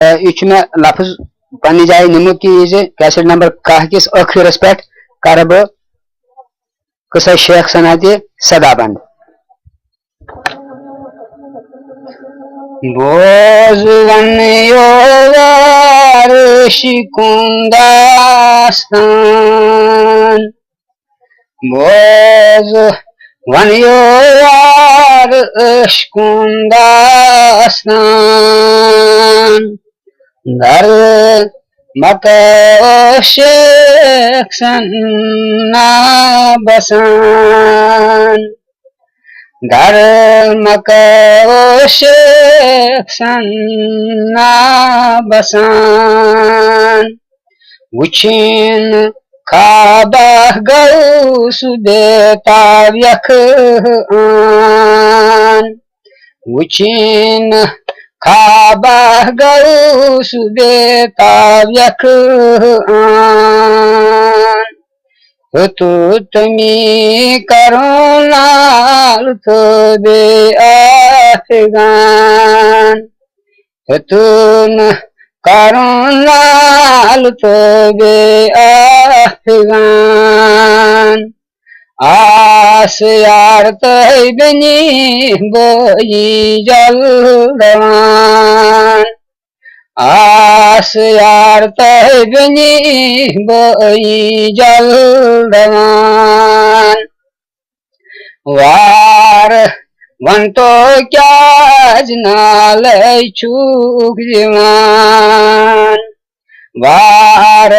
यह मे लफ्ज पन्नी जाए निमुत कि कैसेट नंबर 10 किस आखिरस पे कर बह कसा शेख सनात सदाबंद। बोज वन योर शिकुंदास्तान बोज वन योर शिकुंदास्तान दर मका शेख सन्ना बसान दर मका शेख सन्ना बसान वुचिन खाबा गौस बेताब यख आन वुचिन खाबा गौस बेताब यख आन तो तमी करुणाल तो बे अफगान तुम करुणाल तो बे अफगान आस यार तैबनी बोई जलवान आस यार तैबनी बोई जलवान वार वन तो क्या जनाल चूक जवान वार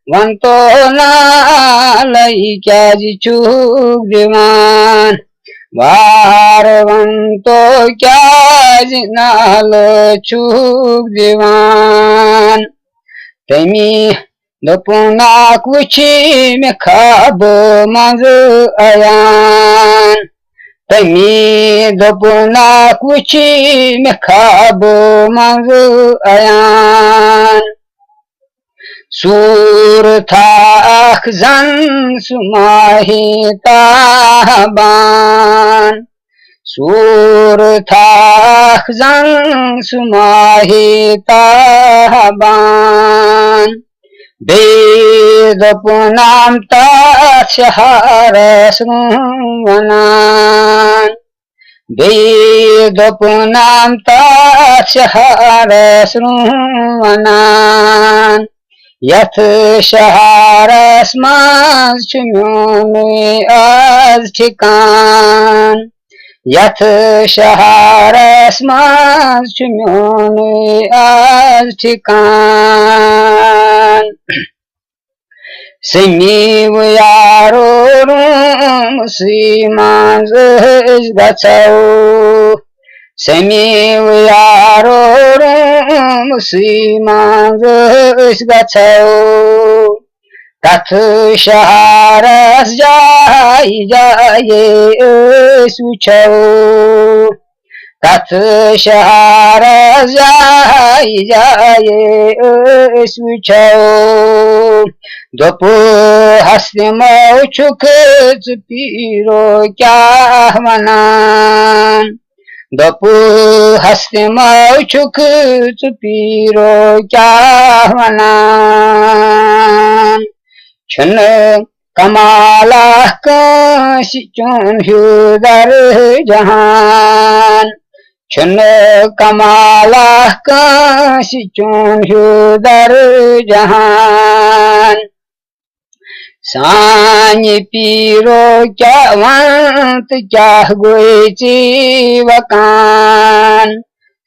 वन तो नाल क्या चूक जवान वार वन तो क्या जनाल चूक जवान तमी दोपुनाक वुची में खाब मंज अयान तमी दोपुनाक वुची में खाब मंज अयान सूर था अखजन सुमाही ताबान सूर था अखजन सुमाही ताबान बेद पुनाम ताशहारस वनान बेद पुनाम ताशहारस वनान यथ शहारस माज चुम्योने आज ठिकान यथ शहारस माज चुम्योने आज ठिकान समीव यारो रूम सीमाज गचाओ समीव यारो रूम सीमाज गचाओ तथ शहारस जाई जाए सुचो तथ शहारस जाई जाए सुचो दोपो हस्ते मौचुक पीरो क्या मनान दोपो हस्ते मौचुक पीरो क्या मनान छन कमाला काशी चुन दर जहान छन कमाला काशी चुन दर जहान साñ पीरो क्या वंत क्या गोई जीवकान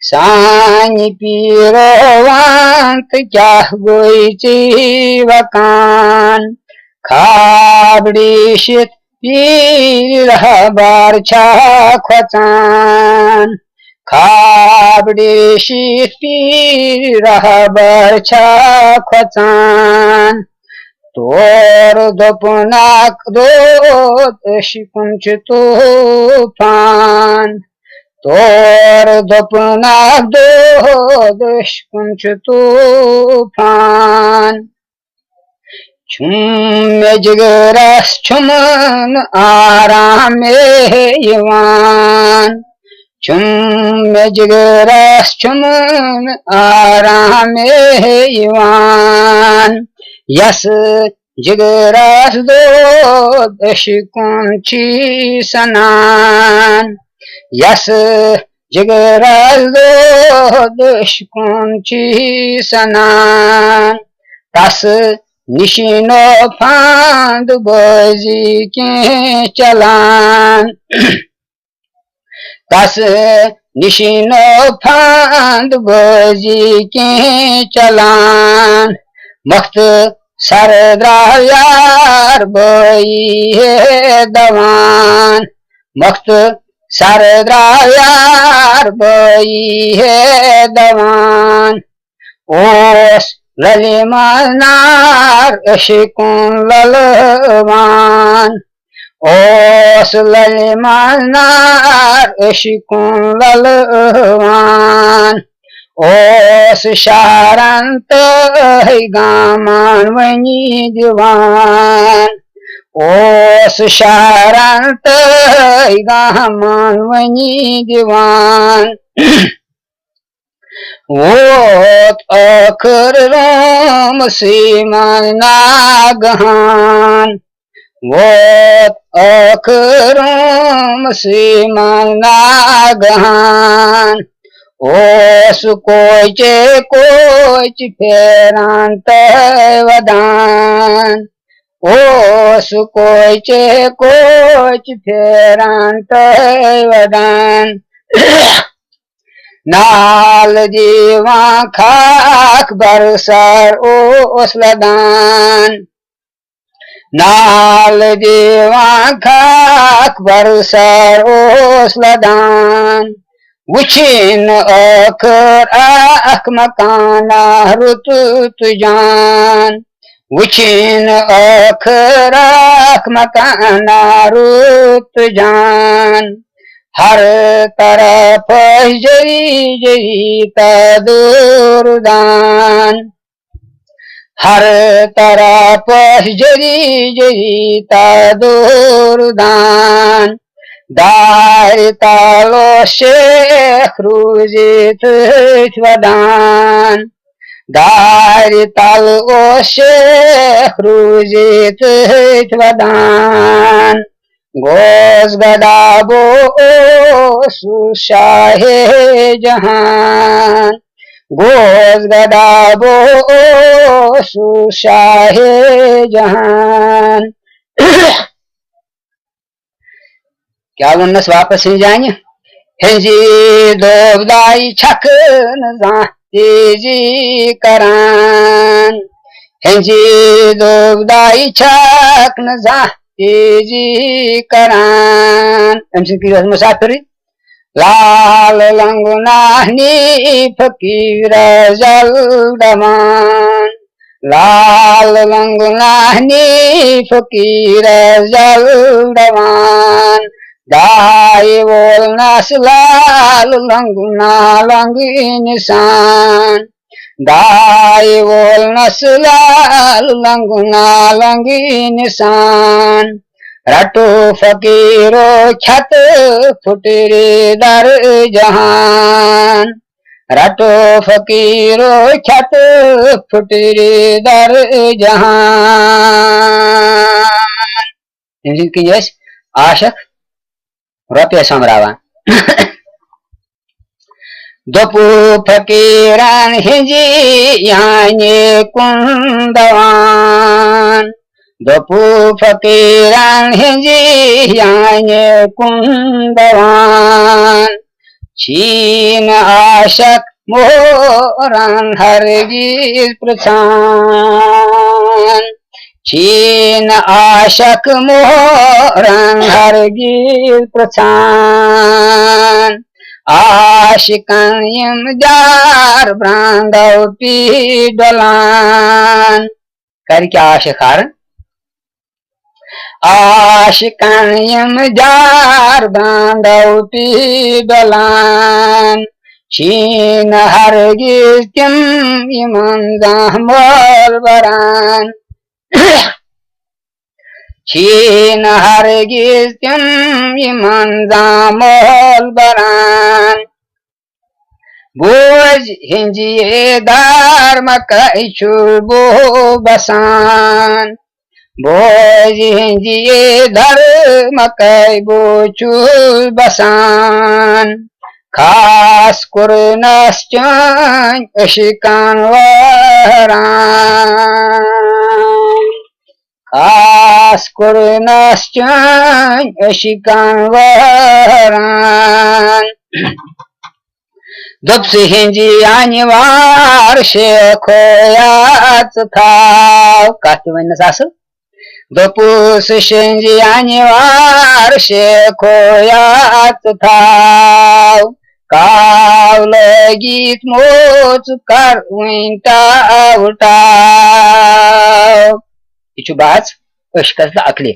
साñ पीरो वंत क्या गोई जीवकान खाबड़ी शित पीर बार छा खोचान खाबड़ी शित पीर बार छा खोचान तोर दोपुनाक दो शिकुंच तूफान तोर दोपुनाक दो शिकुंच तूफान छुम जिगरस छुमन आराम यवान चुम जिगरस चुम आराम ईवान यस जिगरस दो दशकुंची सनान यस जिगरस दो दशकुंची सनान तस निशिनो फांद बजी के चलान तस निशिनो फांद बजी के चलान मख्त सरद्रायार बई है दवान मख्त सरद्रायार बई है दवान ओस ललिमानार अशिकुन ललवान ओस ललिमानार अशिकुन ललवान ओस शारंत गामान वनी दीवान ओस शारंत गामान वनी दीवान वोत अखर राम सीमान नागहान वोत अखर राम सीमान नागहान ओस कोच फेरांत वदान ओस कोच फेरांत वदान नाल जीवा खाक बरसर ओस लदान नाल जीवा खाक बरसर ओस लदान वुचिन अखर अख मकाना रुत तुजान वुचिन अखर अख मकाना रुत तुजान हर तरफ जरी जरी तदुरदान हर तरफ जरी जरी तदुरदान दार तालो शेख रुजित वदान दार तालो शेख रुजित वदान गोस गदाबो सुशाहे जहान गोस गदाबो सुशाहे जहान क्या वनस वापस ही जाएंगे हेंजी दोबदाई छकन तेजी करान हेंजी दोबदाई छकन तेजी करान की मुसाफिरी लाल लंगुनाहनी फकीर जलदमान लाल लंगुनाहनी फकीर जलदमान दाई बोल नसलाल लंगुना लंगी निशान दाई बोल नसलाल लंगुना लंगी निशान रटो फकीरो छत फुटरे दर जहान रटो फकीरो छत फुटरे दर जहान की यश आशक रुपये समरावा दोपु फकीरान हिंजी याने कुंदवान दोपु फकीरान हिंजी याने कुंदवान चीन आशक मोरान हरगिज प्रचान चीन आशक मोरान हरगिज प्रचान आशिकान यमदार ब्रांदव पी डलान कर क्या आशिकार आशिकान यमदार ब्रांदव पी डलान चीन हरगिज किम ईमान जामल बरान Chin hargiz tüm iman zamol baran. Boj hinjiye dar makai chulbo basan. Boj hinjiye dar makai bochul basan. Khas kurnas chan ashikan waran. Khas kurnas chan ashikan waran. Dopsi hinji ani var shekoyat thav. Kahti vanna sasu. Dopus hinji ani var shekoyat thav. Kavle git moz kar winta avtav. Ichu baz ışkazda akli.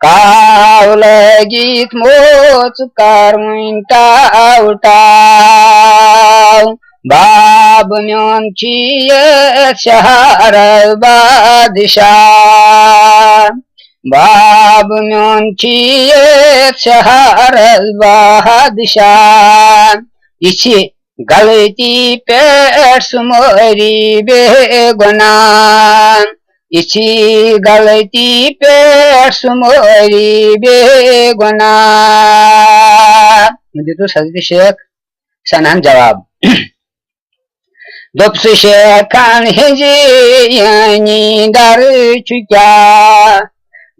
Kavle git moz kar winta avtav. Bab myon chiyet shahar badshah. Bab myon chiyet shahar badshah. İçi galati persumori begunan. İçi galati persumori begunan. Mujhe to Hazrat Sheikh Sanan jawab. Dopsu Sheikhan hinji yani dar chukya.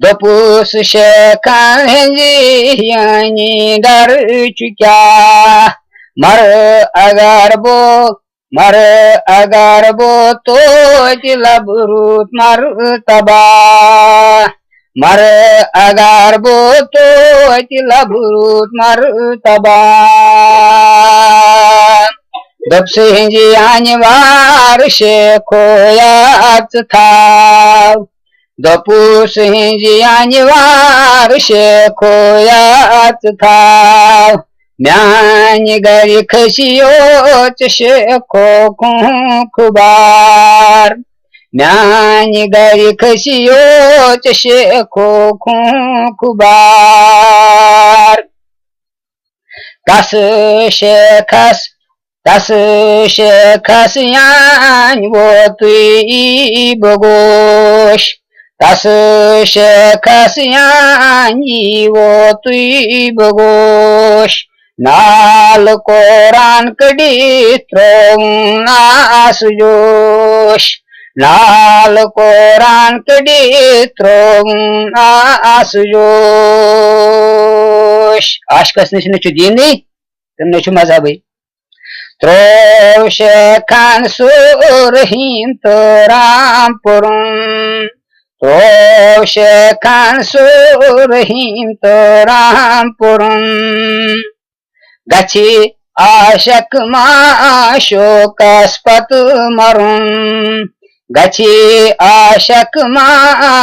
Dopus Sheikhan hinji yani dar chukya. Mar agar bo to labrut martaba. Mar agar bo to labrut martaba. Dopsi hinji ani var shekoyat thav. Dopus hinji ani var shekoyat thav. Myani gari khashiyot sheko kubar. Myani gari khashiyot sheko kubar. Tas shekhas yan votui bogosh. Tas shekhas yan votui bogosh. Nal Koran kadi throng asujosh. Nal Koran kadi throng asujosh. Aşkas neşine şu dini, tem neşu mazhabi. Tro Sheikhan surhim toram purum. Tro Sheikhan surhim toram purum. Gachi aşak maşokaspat marun. Gachi aşak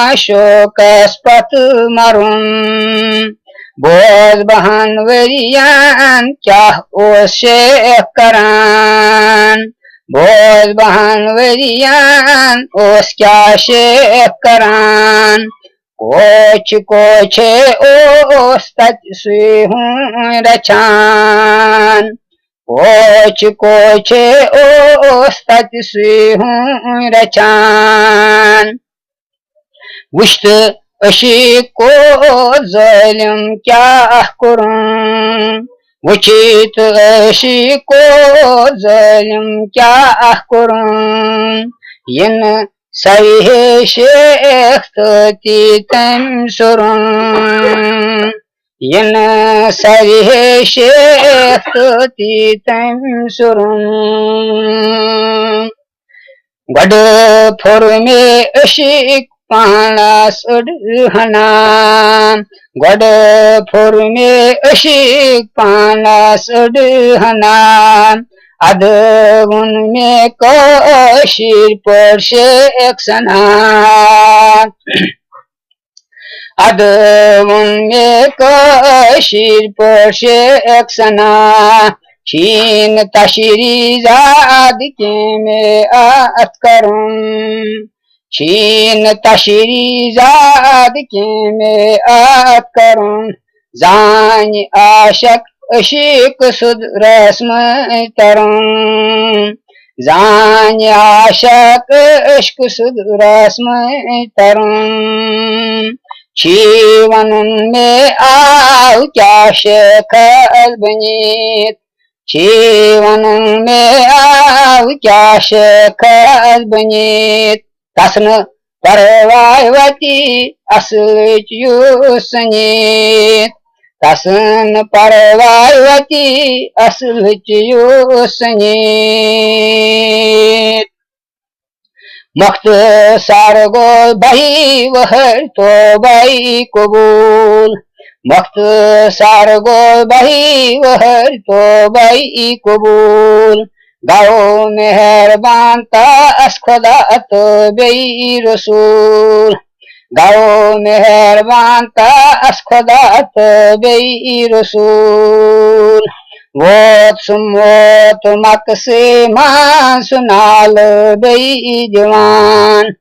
maşokaspat marun. Boz bahan veriyan kah o Sheikh karan. Boz bahan veriyan os kya Sheikh karan. Koche os tat suhun rachan. Koche os tat suhun rachan. Vishtu Aşık ko zalim kya kurun. Vachit aşık ko zalim kya kurun. Yin sayhe Sheikh tati tamsurun. Yin sayhe Sheikh tati tamsurun. Gad phur mein aşık panas udhana. God phur mein ashik panas udhana. Adgun mein kashir par Sheikh sana. Adgun mein kashir par Sheikh sana. Chin tashri zad ke mein at karun. छीन तशरी जाद के में आत करुन जान आशक अशिक सुद रस्म तरुन जान आशक अश्क सुद रस्म तरुन जीवन में आओ क्या शेखर बनीत जीवन में आओ क्या शेखर बनीत तसन परवायवती असल युसनीत तसन परवायवती असल युसनीत मुख्तसार गो भाई वह तो भाई कबूल मुख्तसार गो भाई वह तो भाई कबूल गाओ मेहरबान तास खुदा तो बई रसूल गाओ मेहरबान तास खुदा तो बई रसूल वोत सुमोत मकसे मान सुनाल बई जवान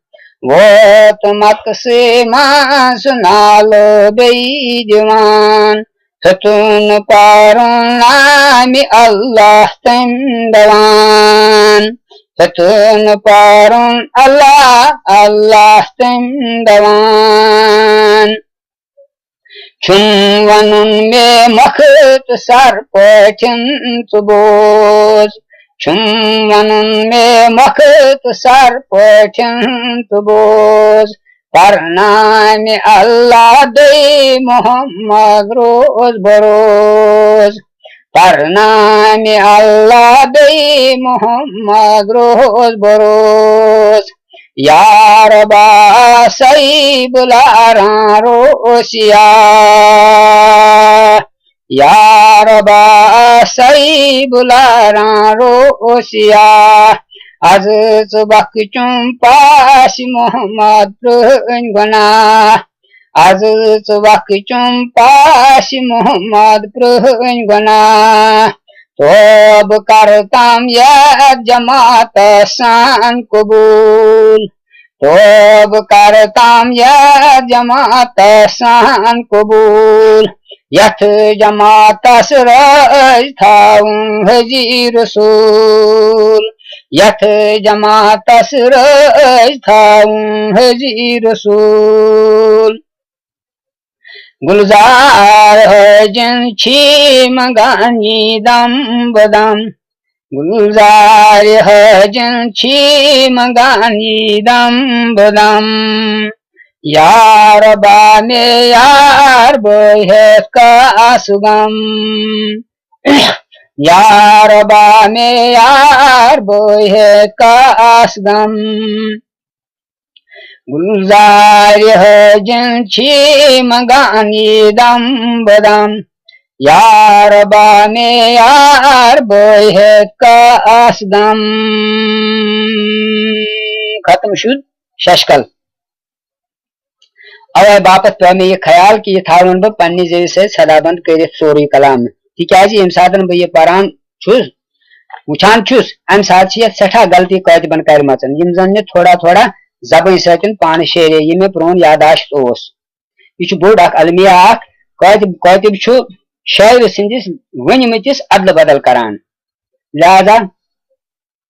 वोत मकसे मान सुनाल बई जवान सतुन पारुन नामी अल्लाह तंदवान सतुन पारुन अल्लाह अल्लाह तंदवान चुनवनुन में मखत सर पठन तुबोज चुनवनुन में मखत सर पठन तुबोज परनाम अल्लाह दे मोहम्मद रोज बरोज परनाम अल्लाह दे मोहम्मद रोज बरोज यार बा सही बुलारा रोशिया यार बा सही बुलारा रोशिया आज सुबह चुम्पाश मोहम्मद गुना आज सुबह चुम्पाश मोहम्मद गुना तो अब करताम याद जमात शान कबूल तो अब करताम याद जमात शान कबूल यथ जमात सरज थाऊं हजी रसूल यथ जमात सरज थाऊं हजी रसूल गुलजार है जिन छी मंगानी दम बदम गुलजार है जिन छी मंगानी दम बदम यार बाने यार बोय है का सुगम यार बाने यार बोय है का सुगम गुलजार है जिन छी मंगानी दम बदम यार बाने यार बोय है का आसदम खत्म शुद्ध शशकल अवे बापत पे में ये ख्याल कि ये थावन ब पन्नी जैसे सदाबंद कर सोरी कलाम में तिकाज यम साधन ब ये परान छुस वुचान छुस अम साथ सठा गलती कत बन कर मचन यम जन थोड़ा थोड़ा जबन सतन पान शेरे ये प्रोन यादाश्त यह बोड़ अलमिया कतिब शायर सिंदिस वनमतिस अदल बदल करान लिहाजा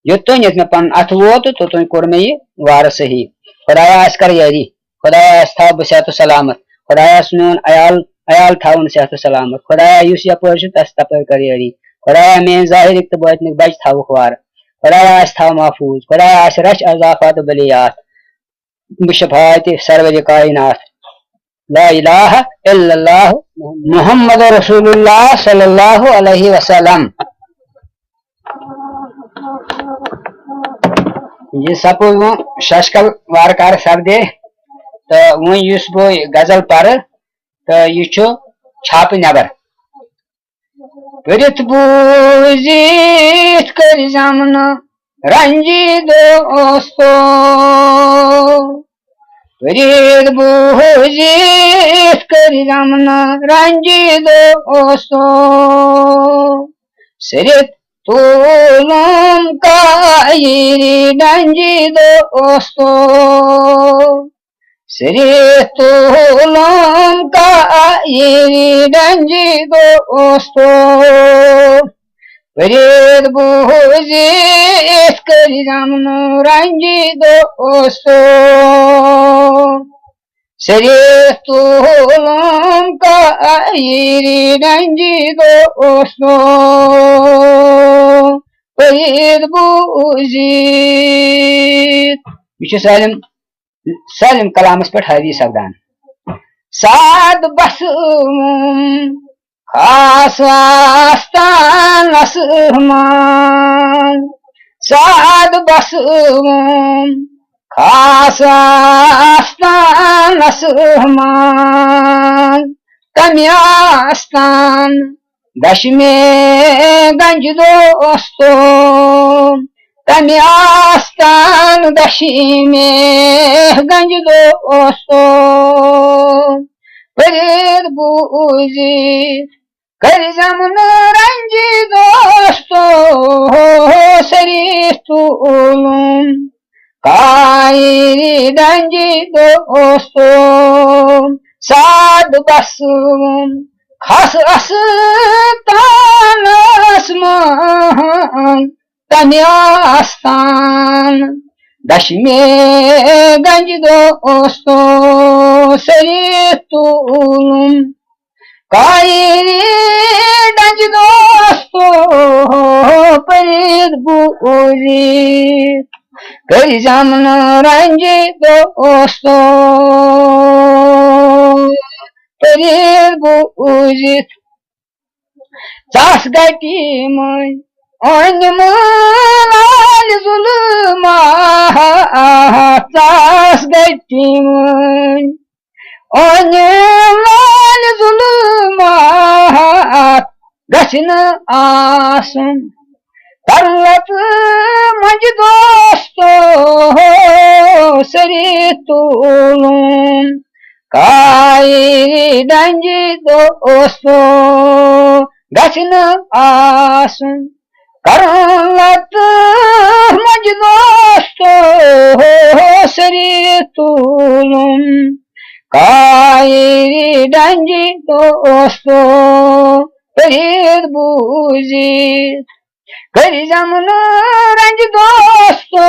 योतन मे पन अथ वोत तोतन कोर मे यह वार सही खुदाया कर यारी खुदाया था बह सेहत सलामत खुदाया मोन अयाल थावन सेहत सलामत खुदाया युस यपर तस तपर कर यारी खुदाया मेन जाहिर तो बातन बच थावुक वार खुदाया था महफूज खुदाया रश अजाफात बलियात बिशफात सरवर कायनात ला इलाहा इल्लल्लाह मुहम्मद रसूलुल्लाह सल्लल्लाहु अलैहि वसल्लम ये सब शशकल वारकार सपदे तो वो युस बो गजल पर तो यह छाप नबर परित बूजित कर जमन रंजी दोस्तो परित बूजित कर जमन रंजी दोस्तो सिरित tulum kairi danji dosto Sri tulum kairi danji dosto Perid buji iskari jamnu ranji dosto Sri tulum kairi danji dosto Perid buji Yeh Salim kalamas pe havi savdan Sad basum khas astan asman Sad basum khas astan asman Kamyastan dashme ganj dosto Kamyastan dashme ganj dosto Perid buji kar jamnu ranji dosto Sarif tulum kairi danji dosto Sad basum khas astan asman Kamyastan dashme ganj dosto Sarif tulum kairi danj dosto Perid buji kar jamnu ranji dosto Perid buji Jas gati mun Onmal zulma Jas gati mun Onmal zulma Gashna asum Tarlat manj dosto Sari tulum kairi danji dosto Gashna asum Tarlat manj dosto Sari tulum kairi danji dosto Perid buji kar jamnu ranji dosto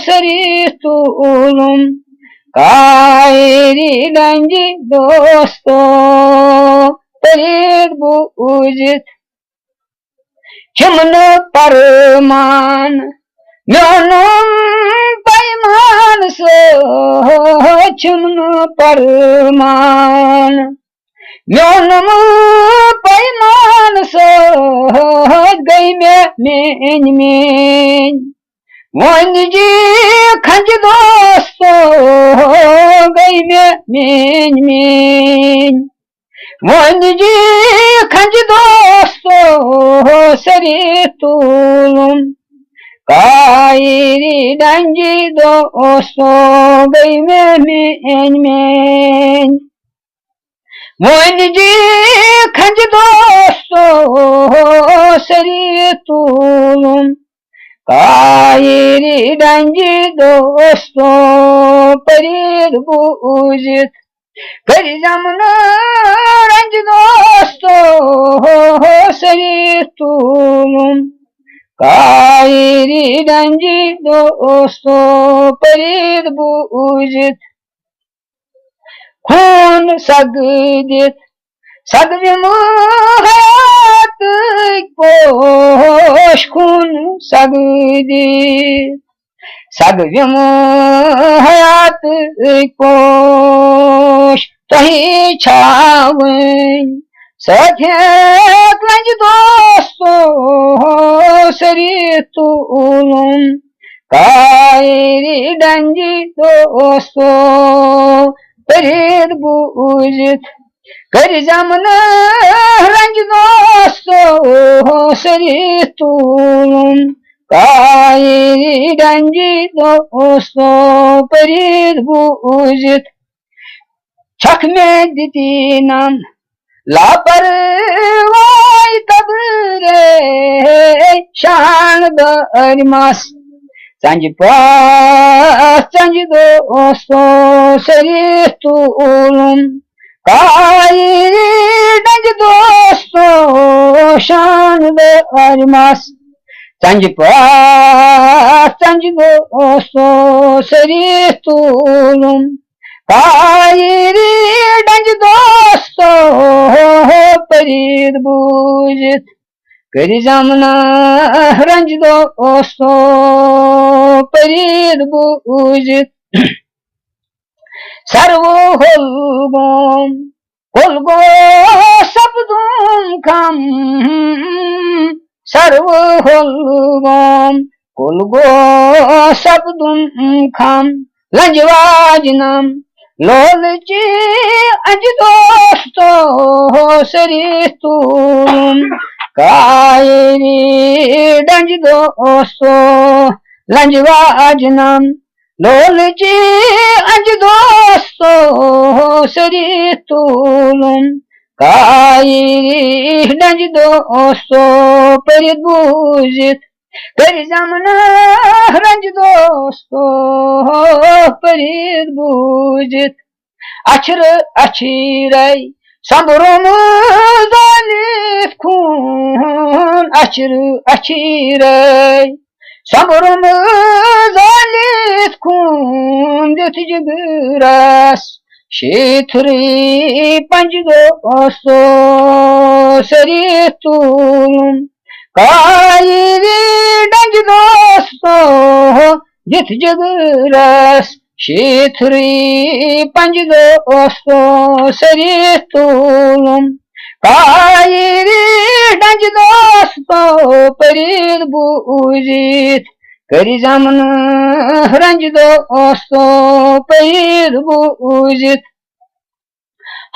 Sarif tulum kairi danji dosto Perid buji Chimnu parman Myonum payman so Chimnu parman Myonum payman so Gay men Vanji khanj dosto Gay men Vanji khanj dosto Sarif tulum kairi danji dosto Gay men Vanji khanj dosto Sarif tulum kairi danji dosto Perid buji kar jamnu ranji dosto Sarif tulum kairi danji dosto Perid buji Khun sagdit sagvimu hayat posh Khun sagdit sagvimu hayat posh Tahi chhawen Sathyat lanj dosto Sarif tulum kairi danji dosto Perid buji kar jamnu ranji dosto Sarif tulum kairi danji dosto Perid buji Chakme ditinam लापरवाही तबरे शान बरिमास संज दोस्तों शरीफ तूलुम Kairi डंज दोस्तों शान बरिमास संज दोस्तों शरीफ तूलुम Kairi डंज दोस्तों परीद बूजित करी जमना रंज दोस्तों परीद बूजित सर्वो होलगो सपदुम खम सर्वो होलगो सपदुम खम लंजवाजनम लोलची अंज दोस्तों शरीफ तुम कायरी डंज दोस्तों लंजवाजनम लोलची अंज दोस्तों शरीफ तुम कायरी डंज दोस्तों परिद बूजित करी जमना रंज दोस्तों परीद बूजित अछर अछीरई संबरुम जालिफ खून अछर अछीरई संबरुम जालिफ खून दिथ जगरस शीथरी पंज दोस्तों शरीफ तुम कायरी डंज दोस्तों जिथ जगरस शीथरी पंज दोस्तों शरीफ तुम कायरी डंज दोस्तों परीद बूजित करी जमन रंज दोस्तों परीद बूजित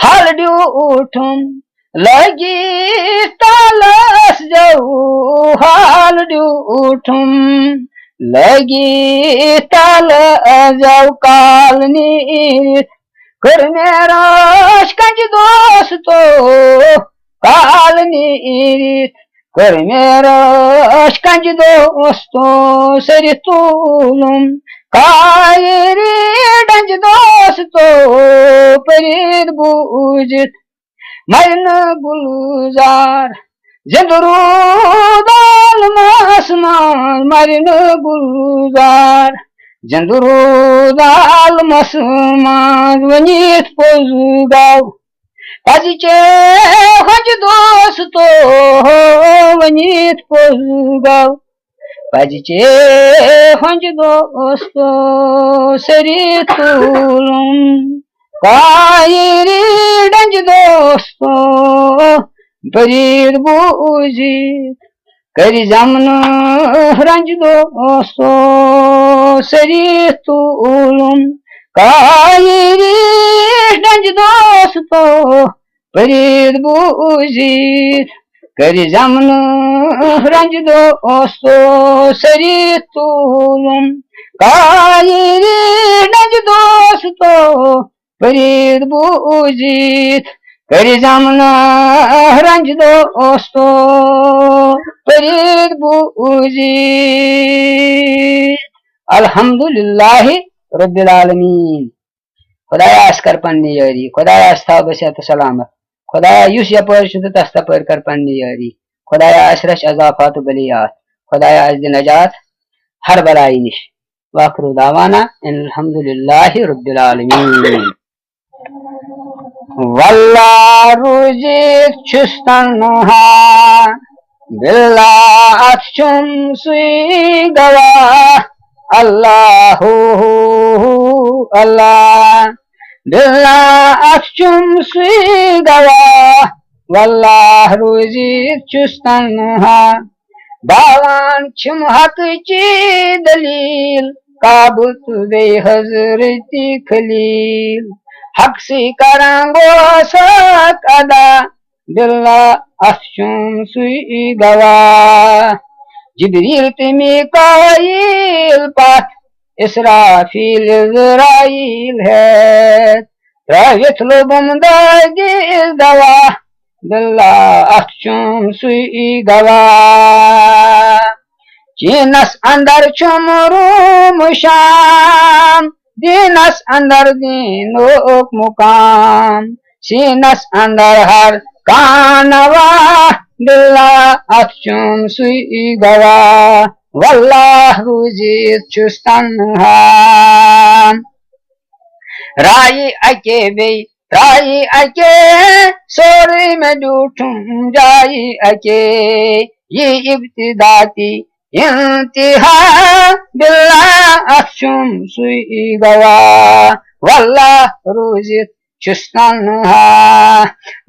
हाल ड्यूठम लगी तालस जाऊ हाल ड्यूठम लगी ताल जाऊ काल नीत कर मेरा कंज दोस्तों काल नीत कर मेरा कंज दोस्तों शरीफ तुम कायरी डंज दोस्तों परीद बूजित मरन गुलजार जंदरूदाल मसमान मरन गुलजार जंदरूदाल मसमान वनीत पोजुगाव पजिचे हज दोस्तों वनीत पोजुगाव पजिचे हज दोस्तों शरीफ तुम कायरी डंज दोस्तों परीद बूजित करी जमन रंज दोस्तों शरीफ तुम कायरी डंज दोस्तों परीद बूजित करी जमन रंज दोस्तों शरीफ तुम कायरी डंज दोस्तों परीद बूजित करी जमना रंज दोस्तों परीद बूजित अल्हम्दुलिल्लाह रब्बिल आलमीन खुदाया अस्कर पन्नी यारी खुदाया अस्था बसियत सलामत खुदाया युस यपर शुद्ध तस्ता पर कर पन्नी यारी खुदाया असरश अजाफात बलियात खुदाया अज़्ज़ नजात हर बलाई निश वाखिरु दावाना अल्हम्दुलिल्लाह रब्बिल आलमीन वल्लाह रुजित छुस्तनहा बिल्लाह चुम सुई गवा अल्लाहु अल्लाह बिल्लाह चुम सुई गवा वल्लाह रुजित छुस्तनहा बावान छुम हक ची दलील काबुत बे हजरती खलील हक से करांगो सक अदा बिल्ला अफशुम सुई गवा जिब्रील ते मीकाईल पाथ इसराफील इज़राइल है रावित लो बमदागिल दवा दिल्ला अक्षुम सुई गवा चीनस अंदर चुमरू शाम दीनस अंदर दीनोक मुकाम सीनस अंदर हर कानवा दिल्ला अक्षुम सुई गवा वल्लाह रुजित चुस्तन राई अके बे राई अके सोरी में डूठूं जाई अके ये इब्तिदाती इंतहा बिल्ला अक्षुम सुई गवा वल्लाह रुजित चुस्तन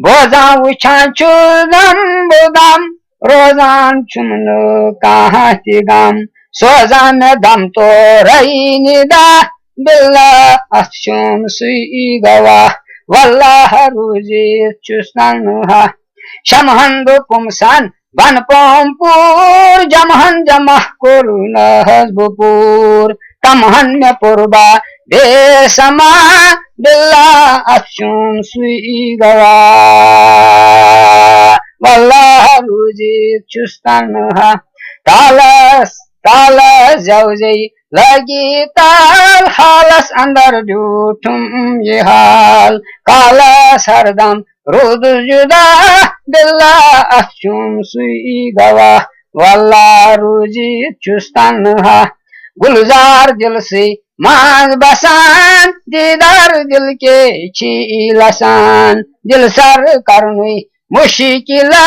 बोजा उछान चुदम बुदम रोजान चुमनो कहाँ तिगम सोजा में दम तो रही निदा बिल्ला अक्षुम सुई गवा वल्लाह रुजित चुस्तन शमहन बुपुमसन बन पोमपुर जमहन जमह कुरुन हजबुपुर कमहन में पुरबा बेसमा बिल्ला अक्षुम सुई गवा वल्लाह रुजित चुस्तन तालस तालस जौजई लगी ताल हालस अंदर जूठुम ये हाल कालस हरदम रुद जुदा दिल्ला अक्षुम सुई गवा वल्लाह रुजित चुस्तन गुलजार दिल से मांग बसान दीदार दिल के छी लसान दिल सर करनुई मुश्किला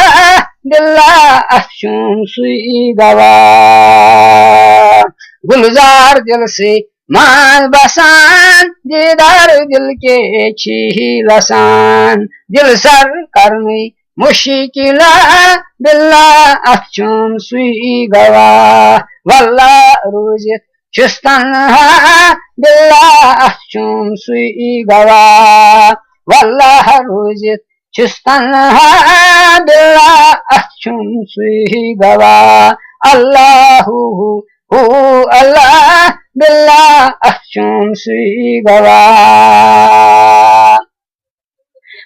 दिल्ला अक्षुम सुई गवा गुलजार दिल से मान बसान दीदार दिल के छी लसान दिल सर करनी मुश्किला दिल्ला अक्षुम सुई गवा वल्लाह रुजित चुस्तन दिल्ला अक्षुम सुई गवा वल्लाह रुजित चुस्तन दिल्ला अक्षुम सुई गवा अल्लाहु हु अल्लाह दिल्ला अक्षुम सुई गवा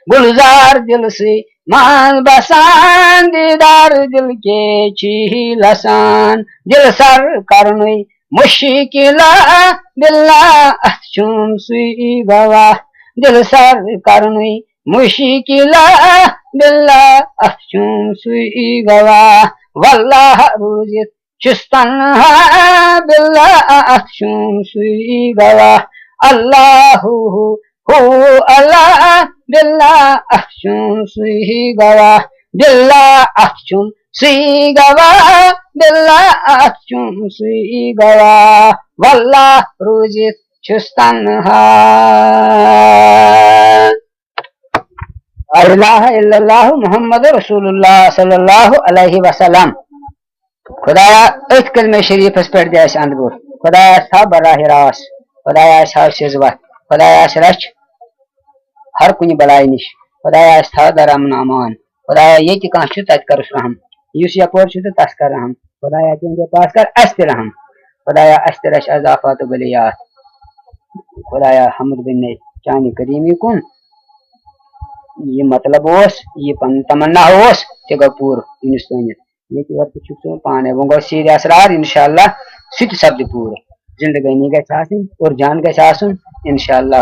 गुलजार दिल से मान बसान दीदार दिल के छी लसान दिल सर करनुई मुश्किला दिल्ला अक्षुम सुई गवा दिल सर करनुई मुश्किला दिल्ला अक्षुम सुई गवा वल्लाह रुजित चुस्तन बिल्ला अक्षुम सुई गवा अल्लाहु हु अल्लाह बिल्ला अक्षुम सुई गवा बिल्ला अक्षुम सुई गवा बिल्ला अक्षुम सुई गवा वल्लाह रुजित चुस्तन अल्लाह इल्लल्लाह मुहम्मद रसूलुल्लाह सल्लल्लाहु अलैहि वसल्लम खुदाया अथ कलमे शरीफस पे दे अंदगुर खुदाया था बराह रास खुदाया था सिजवत खुदाया रच हर कुछ बलाई निश खुदाया था दरमन अमान खुदाया ये कि कह तत कर रहम युस यपोर तस कर रहम खुदाया तुझे पास कर अस्त रहम खुदाया अस्त रश अजाफात बलियात खुदाया हमद बिन चानी करीमी कुन ये मतलब ओस ये तमन्ना ओस ते पूर इंसान ये कि वर्त चुप पाने वो सीधे असरार इंशाअल्लाह सिद्ध शब्द पूर जिंदगी गए और जान गए इंशाअल्लाह